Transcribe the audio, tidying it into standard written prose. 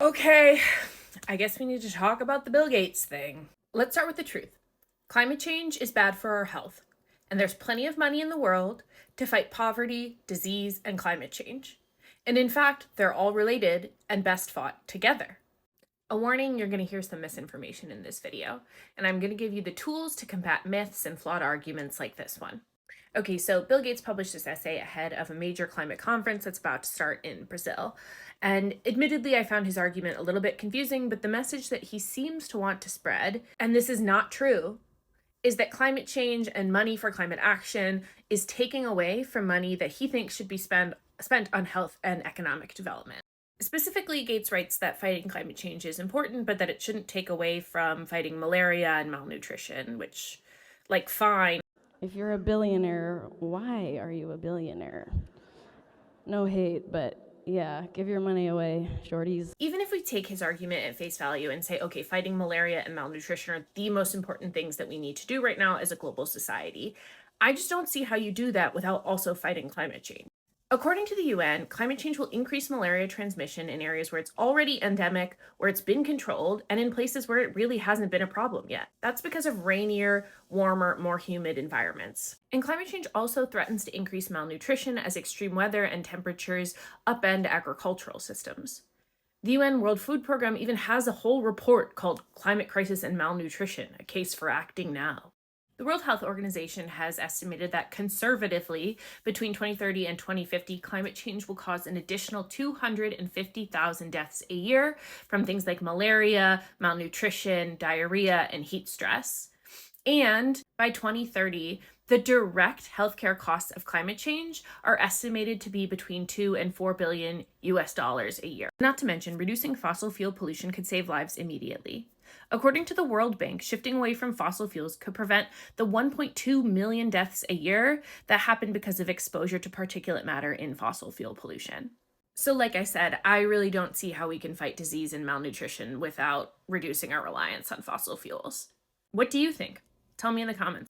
Okay, I guess we need to talk about the Bill Gates thing. Let's start with the truth. Climate change is bad for our health, and there's plenty of money in the world to fight poverty, disease, and climate change. And in fact, they're all related and best fought together. A warning, you're going to hear some misinformation in this video, and I'm going to give you the tools to combat myths and flawed arguments like this one. Okay, so Bill Gates published this essay ahead of a major climate conference that's about to start in Brazil. And admittedly, I found his argument a little bit confusing, but the message that he seems to want to spread, and this is not true, is that climate change and money for climate action is taking away from money that he thinks should be spent on health and economic development. Specifically, Gates writes that fighting climate change is important, but that it shouldn't take away from fighting malaria and malnutrition, which, like, fine. If you're a billionaire, why are you a billionaire? No hate, but yeah, give your money away, shorties. Even if we take his argument at face value and say, okay, fighting malaria and malnutrition are the most important things that we need to do right now as a global society, I just don't see how you do that without also fighting climate change. According to the UN, climate change will increase malaria transmission in areas where it's already endemic, where it's been controlled, and in places where it really hasn't been a problem yet. That's because of rainier, warmer, more humid environments. And climate change also threatens to increase malnutrition as extreme weather and temperatures upend agricultural systems. The UN World Food Programme even has a whole report called Climate Crisis and Malnutrition, a case for acting now. The World Health Organization has estimated that conservatively, between 2030 and 2050, climate change will cause an additional 250,000 deaths a year from things like malaria, malnutrition, diarrhea, and heat stress. And by 2030, the direct healthcare costs of climate change are estimated to be between 2 and 4 billion US dollars a year. Not to mention, reducing fossil fuel pollution could save lives immediately. According to the World Bank, shifting away from fossil fuels could prevent the 1.2 million deaths a year that happen because of exposure to particulate matter in fossil fuel pollution. So like I said, I really don't see how we can fight disease and malnutrition without reducing our reliance on fossil fuels. What do you think? Tell me in the comments.